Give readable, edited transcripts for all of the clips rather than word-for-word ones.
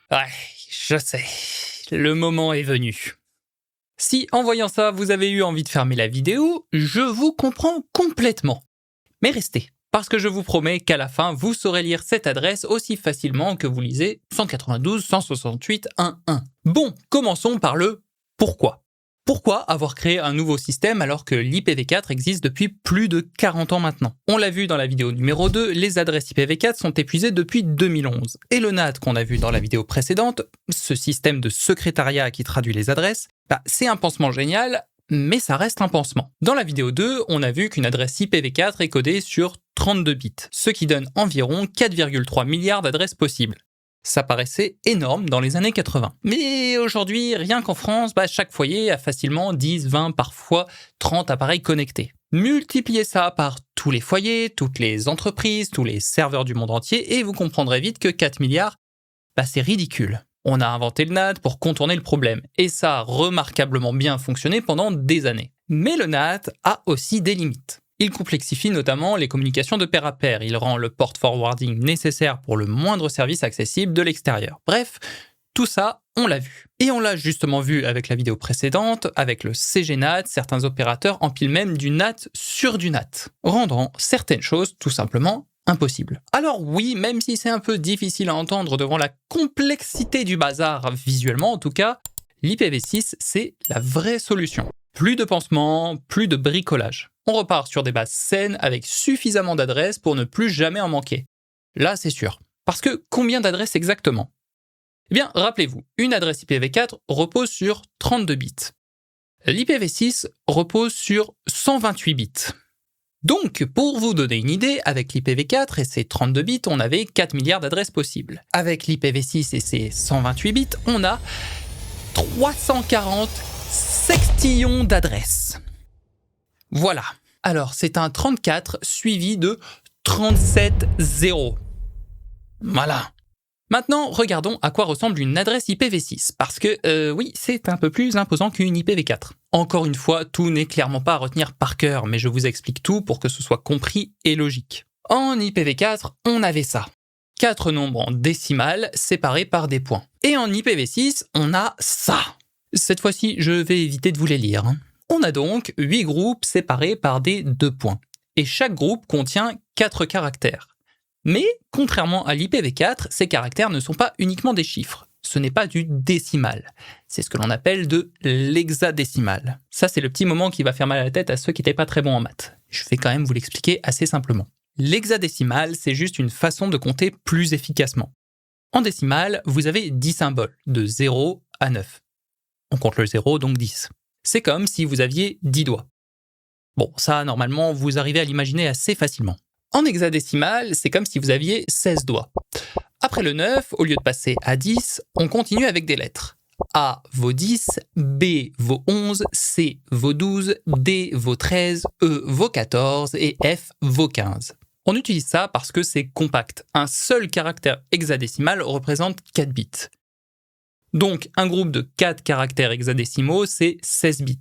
Ouais, je sais, le moment est venu. Si en voyant ça, vous avez eu envie de fermer la vidéo, je vous comprends complètement. Mais restez, parce que je vous promets qu'à la fin, vous saurez lire cette adresse aussi facilement que vous lisez 192.168.1.1. Bon, commençons par le pourquoi. Pourquoi avoir créé un nouveau système alors que l'IPv4 existe depuis plus de 40 ans maintenant? On l'a vu dans la vidéo numéro 2, les adresses IPv4 sont épuisées depuis 2011. Et le NAT qu'on a vu dans la vidéo précédente, ce système de secrétariat qui traduit les adresses, c'est un pansement génial, mais ça reste un pansement. Dans la vidéo 2, on a vu qu'une adresse IPv4 est codée sur 32 bits, ce qui donne environ 4,3 milliards d'adresses possibles. Ça paraissait énorme dans les années 80. Mais aujourd'hui, rien qu'en France, chaque foyer a facilement 10, 20, parfois 30 appareils connectés. Multipliez ça par tous les foyers, toutes les entreprises, tous les serveurs du monde entier, et vous comprendrez vite que 4 milliards, c'est ridicule. On a inventé le NAT pour contourner le problème, et ça a remarquablement bien fonctionné pendant des années. Mais le NAT a aussi des limites. Il complexifie notamment les communications de pair à pair, il rend le port forwarding nécessaire pour le moindre service accessible de l'extérieur. Bref, tout ça, on l'a vu. Et on l'a justement vu avec la vidéo précédente, avec le CGNAT, certains opérateurs empilent même du NAT sur du NAT, rendant certaines choses tout simplement impossibles. Alors oui, même si c'est un peu difficile à entendre devant la complexité du bazar, visuellement en tout cas, l'IPv6 c'est la vraie solution. Plus de pansement, plus de bricolage. On repart sur des bases saines avec suffisamment d'adresses pour ne plus jamais en manquer. Là, c'est sûr. Parce que combien d'adresses exactement? Eh bien, rappelez-vous, une adresse IPv4 repose sur 32 bits. L'IPv6 repose sur 128 bits. Donc, pour vous donner une idée, avec l'IPv4 et ses 32 bits, on avait 4 milliards d'adresses possibles. Avec l'IPv6 et ses 128 bits, on a 340 sextillions d'adresses. Voilà. Alors, c'est un 34 suivi de 37 zéros. Voilà. Maintenant, regardons à quoi ressemble une adresse IPv6, parce que, oui, c'est un peu plus imposant qu'une IPv4. Encore une fois, tout n'est clairement pas à retenir par cœur, mais je vous explique tout pour que ce soit compris et logique. En IPv4, on avait ça. 4 nombres en décimales séparés par des points. Et en IPv6, on a ça. Cette fois-ci, je vais éviter de vous les lire. On a donc 8 groupes séparés par des 2 points. Et chaque groupe contient 4 caractères. Mais, contrairement à l'IPv4, ces caractères ne sont pas uniquement des chiffres. Ce n'est pas du décimal. C'est ce que l'on appelle de l'hexadécimal. Ça, c'est le petit moment qui va faire mal à la tête à ceux qui n'étaient pas très bons en maths. Je vais quand même vous l'expliquer assez simplement. L'hexadécimal, c'est juste une façon de compter plus efficacement. En décimale, vous avez 10 symboles, de 0 à 9. On compte le 0, donc 10. C'est comme si vous aviez 10 doigts. Bon, ça, normalement, vous arrivez à l'imaginer assez facilement. En hexadécimal, c'est comme si vous aviez 16 doigts. Après le 9, au lieu de passer à 10, on continue avec des lettres. A vaut 10, B vaut 11, C vaut 12, D vaut 13, E vaut 14 et F vaut 15. On utilise ça parce que c'est compact. Un seul caractère hexadécimal représente 4 bits. Donc, un groupe de 4 caractères hexadécimaux, c'est 16 bits.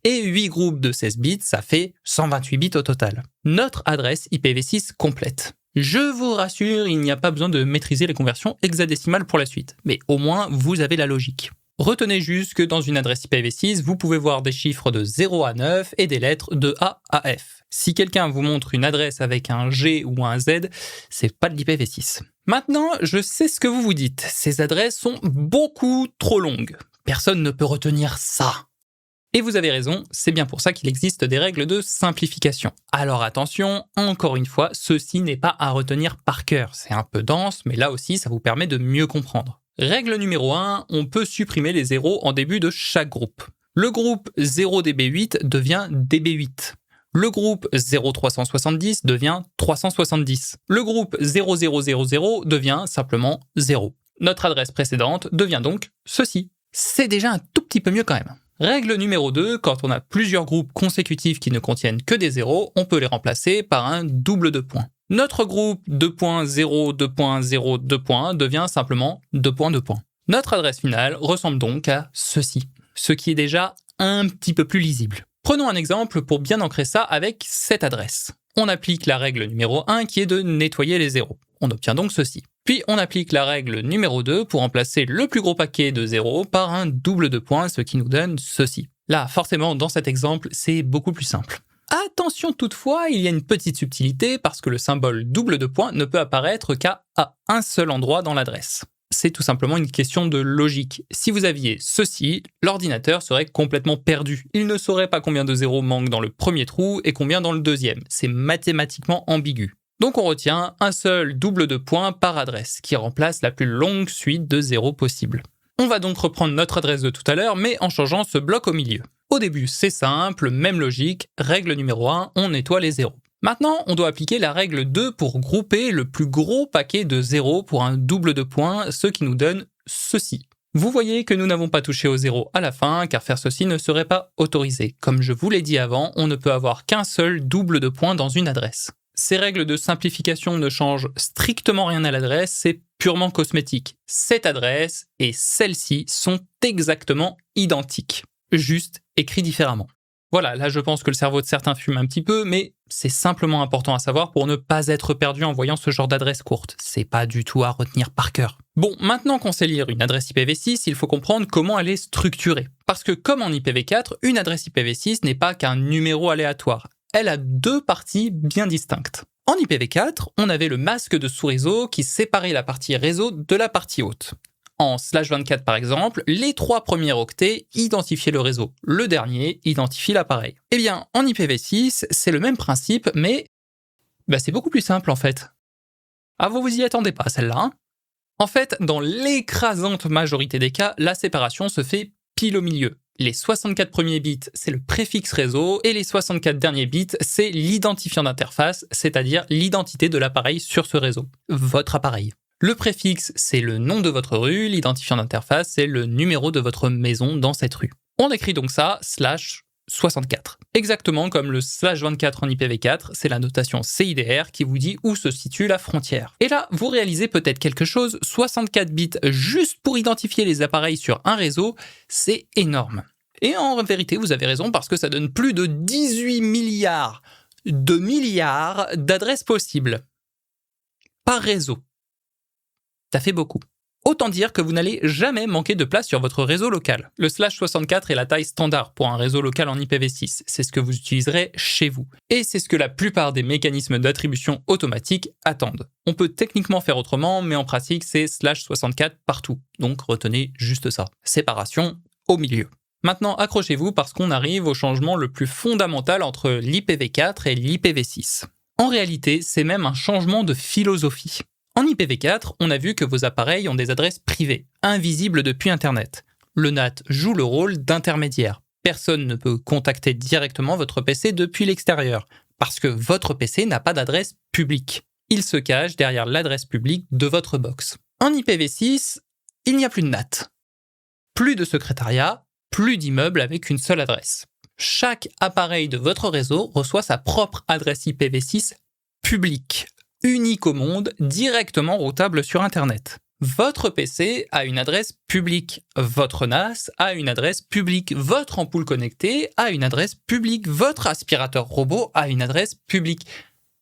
Et 8 groupes de 16 bits, ça fait 128 bits au total. Notre adresse IPv6 complète. Je vous rassure, il n'y a pas besoin de maîtriser les conversions hexadécimales pour la suite, mais au moins, vous avez la logique. Retenez juste que dans une adresse IPv6, vous pouvez voir des chiffres de 0 à 9 et des lettres de A à F. Si quelqu'un vous montre une adresse avec un G ou un Z, c'est pas de l'IPv6. Maintenant, je sais ce que vous vous dites. Ces adresses sont beaucoup trop longues. Personne ne peut retenir ça. Et vous avez raison, c'est bien pour ça qu'il existe des règles de simplification. Alors attention, encore une fois, ceci n'est pas à retenir par cœur. C'est un peu dense, mais là aussi, ça vous permet de mieux comprendre. Règle numéro 1, on peut supprimer les zéros en début de chaque groupe. Le groupe 0db8 devient db8. Le groupe 0370 devient 370. Le groupe 0000 devient simplement 0. Notre adresse précédente devient donc ceci. C'est déjà un tout petit peu mieux quand même. Règle numéro 2, quand on a plusieurs groupes consécutifs qui ne contiennent que des zéros, on peut les remplacer par un double de points. Notre groupe 2.0, devient simplement 2.2. Notre adresse finale ressemble donc à ceci, ce qui est déjà un petit peu plus lisible. Prenons un exemple pour bien ancrer ça avec cette adresse. On applique la règle numéro 1 qui est de nettoyer les zéros. On obtient donc ceci. Puis on applique la règle numéro 2 pour remplacer le plus gros paquet de 0 par un double de points, ce qui nous donne ceci. Là, forcément, dans cet exemple, c'est beaucoup plus simple. Attention toutefois, il y a une petite subtilité parce que le symbole double de points ne peut apparaître qu'à un seul endroit dans l'adresse. C'est tout simplement une question de logique. Si vous aviez ceci, l'ordinateur serait complètement perdu. Il ne saurait pas combien de zéros manquent dans le premier trou et combien dans le deuxième. C'est mathématiquement ambigu. Donc on retient un seul double de points par adresse, qui remplace la plus longue suite de zéros possible. On va donc reprendre notre adresse de tout à l'heure, mais en changeant ce bloc au milieu. Au début, c'est simple, même logique, règle numéro 1, on nettoie les zéros. Maintenant, on doit appliquer la règle 2 pour grouper le plus gros paquet de zéros pour un double de points, ce qui nous donne ceci. Vous voyez que nous n'avons pas touché au zéro à la fin, car faire ceci ne serait pas autorisé. Comme je vous l'ai dit avant, on ne peut avoir qu'un seul double de points dans une adresse. Ces règles de simplification ne changent strictement rien à l'adresse, c'est purement cosmétique. Cette adresse et celle-ci sont exactement identiques, juste écrits différemment. Voilà, là je pense que le cerveau de certains fume un petit peu, mais c'est simplement important à savoir pour ne pas être perdu en voyant ce genre d'adresse courte. C'est pas du tout à retenir par cœur. Bon, maintenant qu'on sait lire une adresse IPv6, il faut comprendre comment elle est structurée. Parce que comme en IPv4, une adresse IPv6 n'est pas qu'un numéro aléatoire. Elle a deux parties bien distinctes. En IPv4, on avait le masque de sous-réseau qui séparait la partie réseau de la partie haute. En /24 par exemple, les 3 premiers octets identifiaient le réseau. Le dernier identifie l'appareil. Eh bien, en IPv6, c'est le même principe, mais c'est beaucoup plus simple en fait. Ah, vous y attendez pas celle-là, hein ? En fait, dans l'écrasante majorité des cas, la séparation se fait pile au milieu. Les 64 premiers bits, c'est le préfixe réseau, et les 64 derniers bits, c'est l'identifiant d'interface, c'est-à-dire l'identité de l'appareil sur ce réseau. Votre appareil. Le préfixe, c'est le nom de votre rue, l'identifiant d'interface, c'est le numéro de votre maison dans cette rue. On écrit donc ça /64. Exactement comme le /24 en IPv4, c'est la notation CIDR qui vous dit où se situe la frontière. Et là, vous réalisez peut-être quelque chose, 64 bits juste pour identifier les appareils sur un réseau, c'est énorme. Et en vérité, vous avez raison parce que ça donne plus de 18 milliards d'adresses possibles. Par réseau. Ça fait beaucoup. Autant dire que vous n'allez jamais manquer de place sur votre réseau local. Le /64 est la taille standard pour un réseau local en IPv6. C'est ce que vous utiliserez chez vous. Et c'est ce que la plupart des mécanismes d'attribution automatique attendent. On peut techniquement faire autrement, mais en pratique, c'est /64 partout. Donc retenez juste ça. Séparation au milieu. Maintenant, accrochez-vous parce qu'on arrive au changement le plus fondamental entre l'IPv4 et l'IPv6. En réalité, c'est même un changement de philosophie. En IPv4, on a vu que vos appareils ont des adresses privées, invisibles depuis Internet. Le NAT joue le rôle d'intermédiaire. Personne ne peut contacter directement votre PC depuis l'extérieur, parce que votre PC n'a pas d'adresse publique. Il se cache derrière l'adresse publique de votre box. En IPv6, il n'y a plus de NAT. Plus de secrétariat, plus d'immeubles avec une seule adresse. Chaque appareil de votre réseau reçoit sa propre adresse IPv6 publique, unique au monde, directement routable sur Internet. Votre PC a une adresse publique, votre NAS a une adresse publique, votre ampoule connectée a une adresse publique, votre aspirateur robot a une adresse publique.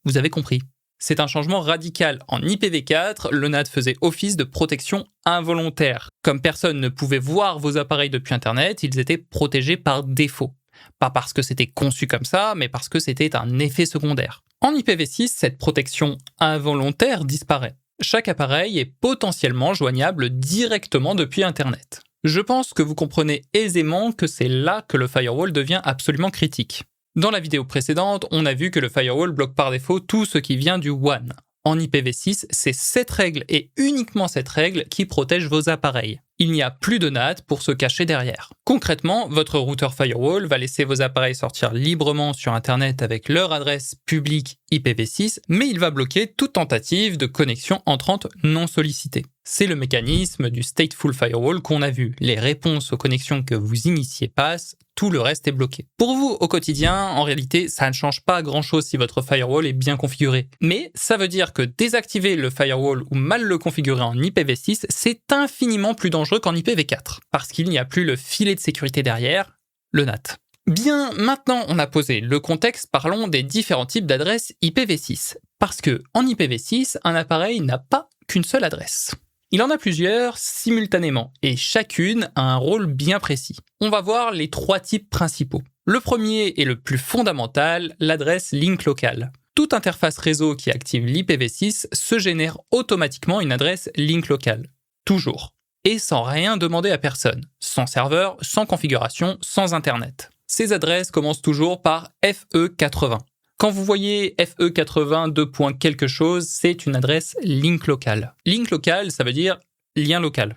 Vous avez compris. C'est un changement radical. En IPv4, le NAT faisait office de protection involontaire. Comme personne ne pouvait voir vos appareils depuis Internet, ils étaient protégés par défaut. Pas parce que c'était conçu comme ça, mais parce que c'était un effet secondaire. En IPv6, cette protection involontaire disparaît. Chaque appareil est potentiellement joignable directement depuis Internet. Je pense que vous comprenez aisément que c'est là que le firewall devient absolument critique. Dans la vidéo précédente, on a vu que le firewall bloque par défaut tout ce qui vient du WAN. En IPv6, c'est cette règle et uniquement cette règle qui protège vos appareils. Il n'y a plus de NAT pour se cacher derrière. Concrètement, votre routeur firewall va laisser vos appareils sortir librement sur Internet avec leur adresse publique IPv6, mais il va bloquer toute tentative de connexion entrante non sollicitée. C'est le mécanisme du stateful firewall qu'on a vu. Les réponses aux connexions que vous initiez passent, tout le reste est bloqué. Pour vous, au quotidien, en réalité, ça ne change pas grand-chose si votre firewall est bien configuré. Mais ça veut dire que désactiver le firewall ou mal le configurer en IPv6, c'est infiniment plus dangereux qu'en IPv4, parce qu'il n'y a plus le filet de sécurité derrière, le NAT. Bien, maintenant on a posé le contexte, parlons des différents types d'adresses IPv6. Parce que en IPv6, un appareil n'a pas qu'une seule adresse. Il en a plusieurs simultanément et chacune a un rôle bien précis. On va voir les 3 types principaux. Le premier est le plus fondamental, l'adresse link locale. Toute interface réseau qui active l'IPv6 se génère automatiquement une adresse link locale. Toujours. Et sans rien demander à personne. Sans serveur, sans configuration, sans internet. Ces adresses commencent toujours par FE80. Quand vous voyez FE80 2. quelque chose, c'est une adresse link locale. Link local, ça veut dire lien local.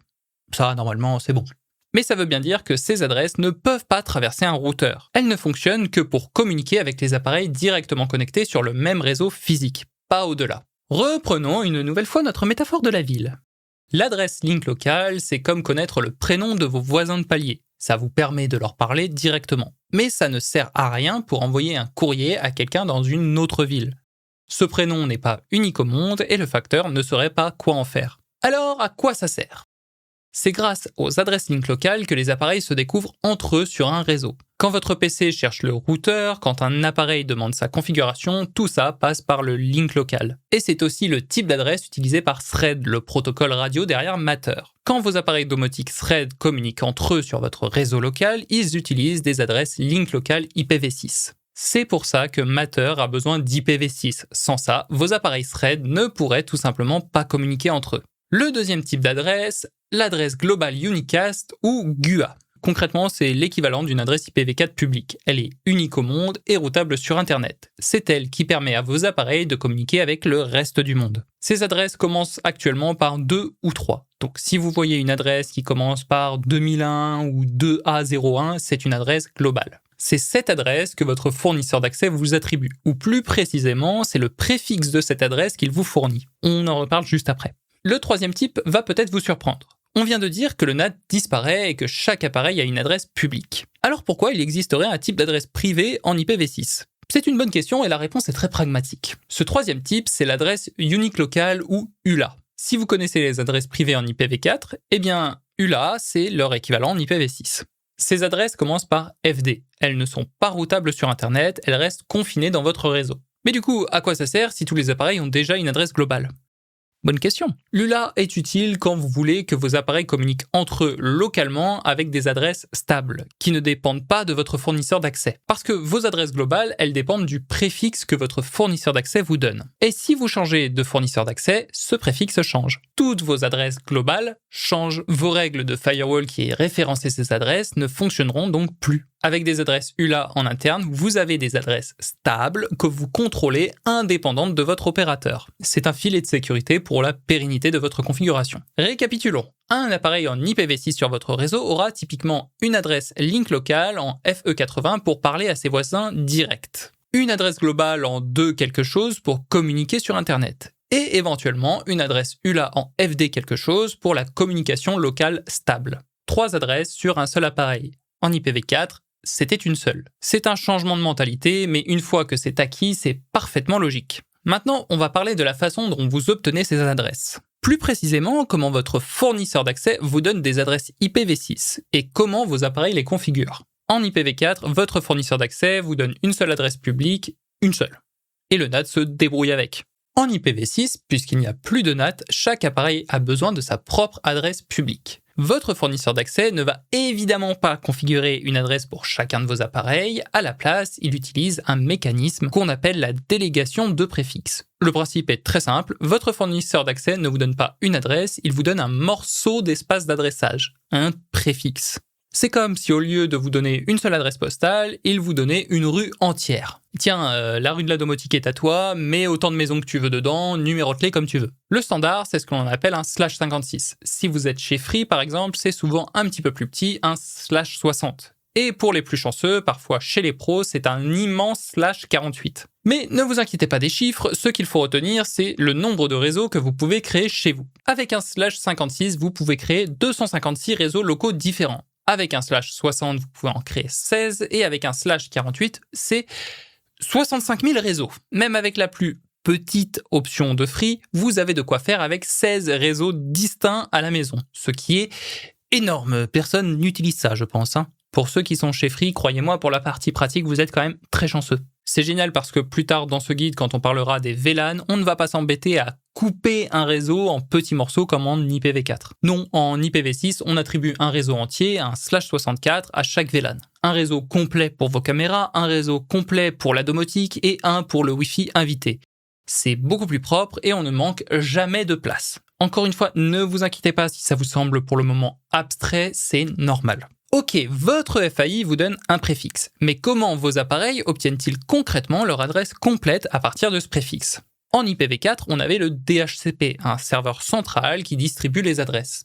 Ça, normalement, c'est bon. Mais ça veut bien dire que ces adresses ne peuvent pas traverser un routeur. Elles ne fonctionnent que pour communiquer avec les appareils directement connectés sur le même réseau physique, pas au-delà. Reprenons une nouvelle fois notre métaphore de la ville. L'adresse link locale, c'est comme connaître le prénom de vos voisins de palier. Ça vous permet de leur parler directement. Mais ça ne sert à rien pour envoyer un courrier à quelqu'un dans une autre ville. Ce prénom n'est pas unique au monde et le facteur ne saurait pas quoi en faire. Alors, à quoi ça sert ? C'est grâce aux adresses link locales que les appareils se découvrent entre eux sur un réseau. Quand votre PC cherche le routeur, quand un appareil demande sa configuration, tout ça passe par le link local. Et c'est aussi le type d'adresse utilisé par Thread, le protocole radio derrière Matter. Quand vos appareils domotiques Thread communiquent entre eux sur votre réseau local, ils utilisent des adresses link locales IPv6. C'est pour ça que Matter a besoin d'IPv6. Sans ça, vos appareils Thread ne pourraient tout simplement pas communiquer entre eux. Le deuxième type d'adresse, l'adresse Global Unicast ou GUA. Concrètement, c'est l'équivalent d'une adresse IPv4 publique. Elle est unique au monde et routable sur Internet. C'est elle qui permet à vos appareils de communiquer avec le reste du monde. Ces adresses commencent actuellement par 2 ou 3. Donc si vous voyez une adresse qui commence par 2001 ou 2A01, c'est une adresse globale. C'est cette adresse que votre fournisseur d'accès vous attribue. Ou plus précisément, c'est le préfixe de cette adresse qu'il vous fournit. On en reparle juste après. Le troisième type va peut-être vous surprendre. On vient de dire que le NAT disparaît et que chaque appareil a une adresse publique. Alors pourquoi il existerait un type d'adresse privée en IPv6 ? C'est une bonne question et la réponse est très pragmatique. Ce troisième type, c'est l'adresse Unique Local ou ULA. Si vous connaissez les adresses privées en IPv4, eh bien ULA, c'est leur équivalent en IPv6. Ces adresses commencent par FD. Elles ne sont pas routables sur Internet, elles restent confinées dans votre réseau. Mais du coup, à quoi ça sert si tous les appareils ont déjà une adresse globale ? Bonne question. L'ULA est utile quand vous voulez que vos appareils communiquent entre eux localement avec des adresses stables, qui ne dépendent pas de votre fournisseur d'accès. Parce que vos adresses globales, elles dépendent du préfixe que votre fournisseur d'accès vous donne. Et si vous changez de fournisseur d'accès, ce préfixe change. Toutes vos adresses globales changent. Vos règles de firewall qui référencent ces adresses ne fonctionneront donc plus. Avec des adresses ULA en interne, vous avez des adresses stables que vous contrôlez indépendantes de votre opérateur. C'est un filet de sécurité pour la pérennité de votre configuration. Récapitulons. Un appareil en IPv6 sur votre réseau aura typiquement une adresse link locale en FE80 pour parler à ses voisins directs. Une adresse globale en 2 quelque chose pour communiquer sur Internet. Et éventuellement une adresse ULA en FD quelque chose pour la communication locale stable. 3 adresses sur un seul appareil. En IPv4, c'était une seule. C'est un changement de mentalité, mais une fois que c'est acquis, c'est parfaitement logique. Maintenant, on va parler de la façon dont vous obtenez ces adresses. Plus précisément, comment votre fournisseur d'accès vous donne des adresses IPv6 et comment vos appareils les configurent. En IPv4, votre fournisseur d'accès vous donne une seule adresse publique, une seule. Et le NAT se débrouille avec. En IPv6, puisqu'il n'y a plus de NAT, chaque appareil a besoin de sa propre adresse publique. Votre fournisseur d'accès ne va évidemment pas configurer une adresse pour chacun de vos appareils. À la place, il utilise un mécanisme qu'on appelle la délégation de préfixes. Le principe est très simple. Votre fournisseur d'accès ne vous donne pas une adresse, il vous donne un morceau d'espace d'adressage, un préfixe. C'est comme si au lieu de vous donner une seule adresse postale, il vous donnait une rue entière. Tiens, la rue de la domotique est à toi, mets autant de maisons que tu veux dedans, numérote-les comme tu veux. Le standard, c'est ce que l'on appelle un /56. Si vous êtes chez Free, par exemple, c'est souvent un petit peu plus petit, un /60. Et pour les plus chanceux, parfois chez les pros, c'est un immense /48. Mais ne vous inquiétez pas des chiffres, ce qu'il faut retenir, c'est le nombre de réseaux que vous pouvez créer chez vous. Avec un /56, vous pouvez créer 256 réseaux locaux différents. Avec un /60, vous pouvez en créer 16, et avec un /48, c'est 65 000 réseaux. Même avec la plus petite option de Free, vous avez de quoi faire avec 16 réseaux distincts à la maison, ce qui est énorme. Personne n'utilise ça, je pense. Pour ceux qui sont chez Free, croyez-moi, pour la partie pratique, vous êtes quand même très chanceux. C'est génial parce que plus tard dans ce guide, quand on parlera des VLAN, on ne va pas s'embêter à couper un réseau en petits morceaux comme en IPv4. Non, en IPv6, on attribue un réseau entier, un /64 à chaque VLAN. Un réseau complet pour vos caméras, un réseau complet pour la domotique et un pour le Wi-Fi invité. C'est beaucoup plus propre et on ne manque jamais de place. Encore une fois, ne vous inquiétez pas si ça vous semble pour le moment abstrait, c'est normal. Ok, votre FAI vous donne un préfixe, mais comment vos appareils obtiennent-ils concrètement leur adresse complète à partir de ce préfixe ? En IPv4, on avait le DHCP, un serveur central qui distribue les adresses.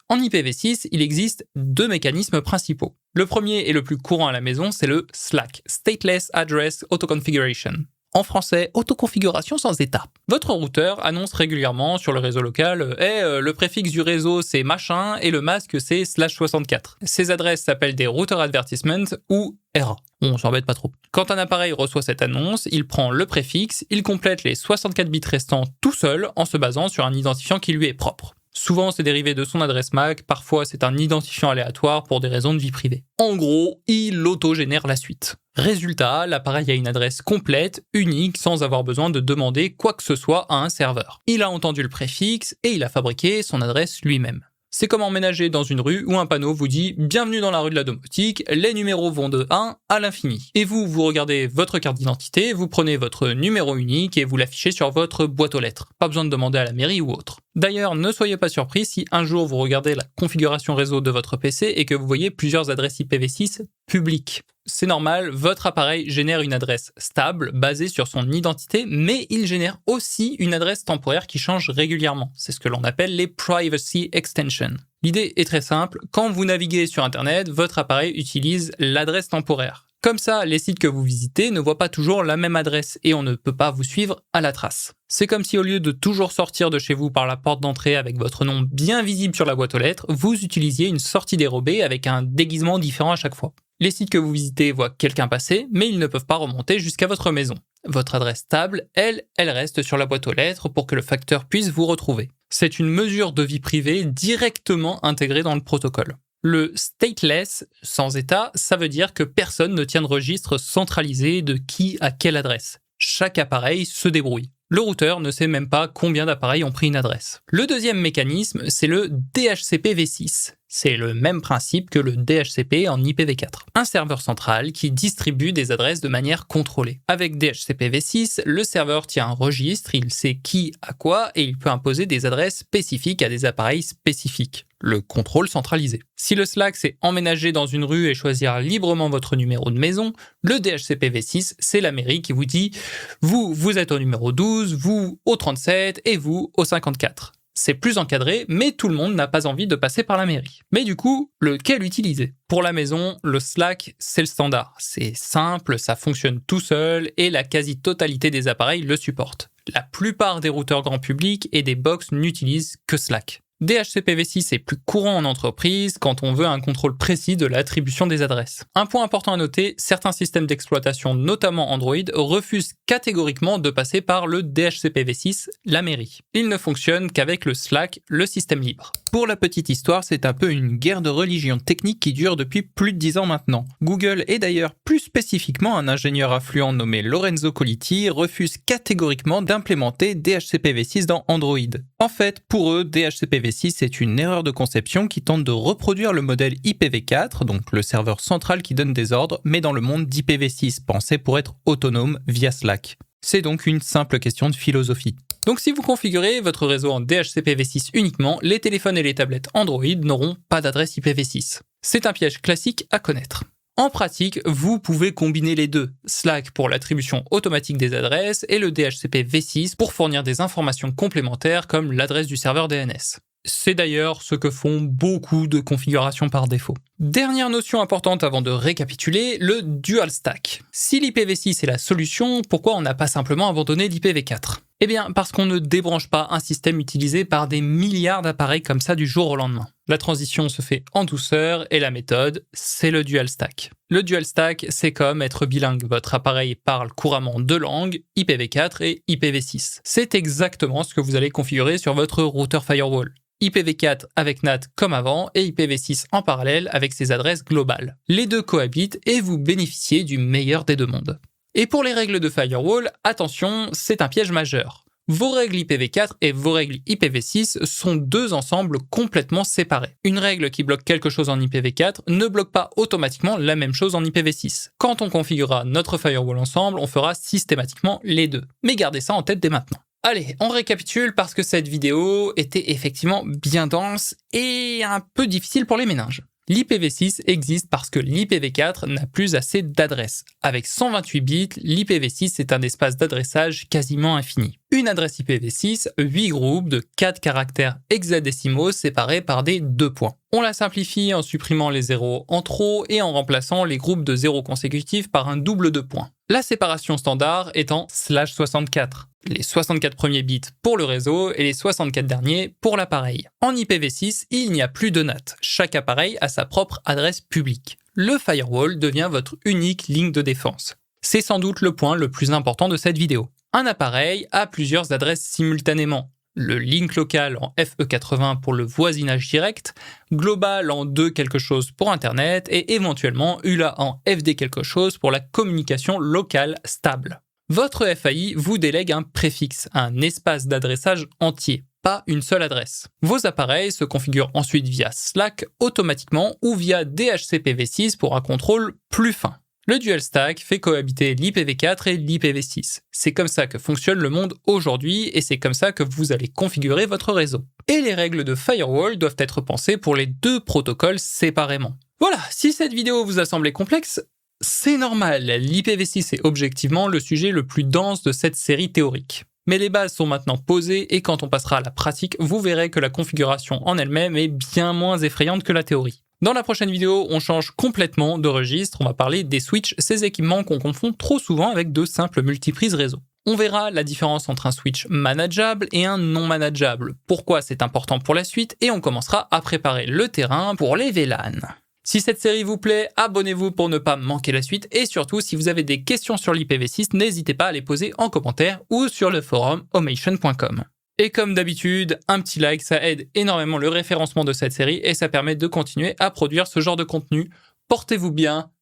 En IPv6, il existe deux mécanismes principaux. Le premier et le plus courant à la maison, c'est le SLAC, Stateless Address Autoconfiguration. En français, autoconfiguration sans état. Votre routeur annonce régulièrement sur le réseau local « le préfixe du réseau c'est machin et le masque c'est /64 ». Ces adresses s'appellent des router advertisements ou RA. On s'embête pas trop. Quand un appareil reçoit cette annonce, il prend le préfixe, il complète les 64 bits restants tout seul en se basant sur un identifiant qui lui est propre. Souvent, c'est dérivé de son adresse MAC, parfois c'est un identifiant aléatoire pour des raisons de vie privée. En gros, il autogénère la suite. Résultat, l'appareil a une adresse complète, unique, sans avoir besoin de demander quoi que ce soit à un serveur. Il a entendu le préfixe et il a fabriqué son adresse lui-même. C'est comme emménager dans une rue où un panneau vous dit « Bienvenue dans la rue de la domotique, les numéros vont de 1 à l'infini ». Et vous regardez votre carte d'identité, vous prenez votre numéro unique et vous l'affichez sur votre boîte aux lettres. Pas besoin de demander à la mairie ou autre. D'ailleurs, ne soyez pas surpris si un jour vous regardez la configuration réseau de votre PC et que vous voyez plusieurs adresses IPv6 publiques. C'est normal, votre appareil génère une adresse stable basée sur son identité, mais il génère aussi une adresse temporaire qui change régulièrement. C'est ce que l'on appelle les privacy extensions. L'idée est très simple, quand vous naviguez sur Internet, votre appareil utilise l'adresse temporaire. Comme ça, les sites que vous visitez ne voient pas toujours la même adresse et on ne peut pas vous suivre à la trace. C'est comme si au lieu de toujours sortir de chez vous par la porte d'entrée avec votre nom bien visible sur la boîte aux lettres, vous utilisiez une sortie dérobée avec un déguisement différent à chaque fois. Les sites que vous visitez voient quelqu'un passer, mais ils ne peuvent pas remonter jusqu'à votre maison. Votre adresse stable, elle reste sur la boîte aux lettres pour que le facteur puisse vous retrouver. C'est une mesure de vie privée directement intégrée dans le protocole. Le stateless, sans état, ça veut dire que personne ne tient de registre centralisé de qui a quelle adresse. Chaque appareil se débrouille. Le routeur ne sait même pas combien d'appareils ont pris une adresse. Le deuxième mécanisme, c'est le DHCP v6. C'est le même principe que le DHCP en IPv4. Un serveur central qui distribue des adresses de manière contrôlée. Avec DHCP v6, le serveur tient un registre, il sait qui a quoi et il peut imposer des adresses spécifiques à des appareils spécifiques. Le contrôle centralisé. Si le SLAC c'est emménager dans une rue et choisir librement votre numéro de maison, le DHCP v6 c'est la mairie qui vous dit « vous êtes au numéro 12, vous au 37 et vous au 54 ». C'est plus encadré, mais tout le monde n'a pas envie de passer par la mairie. Mais du coup, lequel utiliser ? Pour la maison, le SLAC, c'est le standard. C'est simple, ça fonctionne tout seul et la quasi-totalité des appareils le supportent. La plupart des routeurs grand public et des box n'utilisent que SLAC. DHCP v6 est plus courant en entreprise quand on veut un contrôle précis de l'attribution des adresses. Un point important à noter, certains systèmes d'exploitation, notamment Android, refusent catégoriquement de passer par le DHCP v6, la mairie. Il ne fonctionne qu'avec le SLAC, le système libre. Pour la petite histoire, c'est un peu une guerre de religion technique qui dure depuis plus de 10 ans maintenant. Google et d'ailleurs plus spécifiquement un ingénieur affluent nommé Lorenzo Colletti refuse catégoriquement d'implémenter DHCP v6 dans Android. En fait, pour eux, DHCP v6 c'est une erreur de conception qui tente de reproduire le modèle IPv4, donc le serveur central qui donne des ordres, mais dans le monde d'IPv6, pensé pour être autonome via Slack. C'est donc une simple question de philosophie. Donc si vous configurez votre réseau en DHCP v6 uniquement, les téléphones et les tablettes Android n'auront pas d'adresse IPv6. C'est un piège classique à connaître. En pratique, vous pouvez combiner les deux, Slack pour l'attribution automatique des adresses et le DHCP v6 pour fournir des informations complémentaires comme l'adresse du serveur DNS. C'est d'ailleurs ce que font beaucoup de configurations par défaut. Dernière notion importante avant de récapituler, le dual stack. Si l'IPv6 est la solution, pourquoi on n'a pas simplement abandonné l'IPv4 ? Eh bien, parce qu'on ne débranche pas un système utilisé par des milliards d'appareils comme ça du jour au lendemain. La transition se fait en douceur et la méthode, c'est le dual stack. Le dual stack, c'est comme être bilingue. Votre appareil parle couramment deux langues, IPv4 et IPv6. C'est exactement ce que vous allez configurer sur votre routeur firewall. IPv4 avec NAT comme avant et IPv6 en parallèle avec ses adresses globales. Les deux cohabitent et vous bénéficiez du meilleur des deux mondes. Et pour les règles de firewall, attention, c'est un piège majeur. Vos règles IPv4 et vos règles IPv6 sont deux ensembles complètement séparés. Une règle qui bloque quelque chose en IPv4 ne bloque pas automatiquement la même chose en IPv6. Quand on configurera notre firewall ensemble, on fera systématiquement les deux. Mais gardez ça en tête dès maintenant. Allez, on récapitule parce que cette vidéo était effectivement bien dense et un peu difficile pour les méninges. L'IPv6 existe parce que l'IPv4 n'a plus assez d'adresses. Avec 128 bits, l'IPv6 est un espace d'adressage quasiment infini. Une adresse IPv6, 8 groupes de 4 caractères hexadécimaux séparés par des 2 points. On la simplifie en supprimant les zéros en trop et en remplaçant les groupes de zéros consécutifs par un double de points. La séparation standard étant /64. Les 64 premiers bits pour le réseau et les 64 derniers pour l'appareil. En IPv6, il n'y a plus de NAT. Chaque appareil a sa propre adresse publique. Le firewall devient votre unique ligne de défense. C'est sans doute le point le plus important de cette vidéo. Un appareil a plusieurs adresses simultanément. Le link local en FE80 pour le voisinage direct, global en 2 quelque chose pour Internet et éventuellement ULA en FD quelque chose pour la communication locale stable. Votre FAI vous délègue un préfixe, un espace d'adressage entier, pas une seule adresse. Vos appareils se configurent ensuite via Slack automatiquement ou via DHCPv6 pour un contrôle plus fin. Le dual stack fait cohabiter l'IPv4 et l'IPv6. C'est comme ça que fonctionne le monde aujourd'hui et c'est comme ça que vous allez configurer votre réseau. Et les règles de firewall doivent être pensées pour les deux protocoles séparément. Voilà, si cette vidéo vous a semblé complexe, c'est normal, l'IPv6 est objectivement le sujet le plus dense de cette série théorique. Mais les bases sont maintenant posées et quand on passera à la pratique, vous verrez que la configuration en elle-même est bien moins effrayante que la théorie. Dans la prochaine vidéo, on change complètement de registre, on va parler des switches, ces équipements qu'on confond trop souvent avec de simples multiprises réseau. On verra la différence entre un switch manageable et un non manageable, pourquoi c'est important pour la suite, et on commencera à préparer le terrain pour les VLAN. Si cette série vous plaît, abonnez-vous pour ne pas manquer la suite, et surtout, si vous avez des questions sur l'IPv6, n'hésitez pas à les poser en commentaire ou sur le forum omation.com. Et comme d'habitude, un petit like, ça aide énormément le référencement de cette série et ça permet de continuer à produire ce genre de contenu. Portez-vous bien,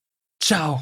ciao!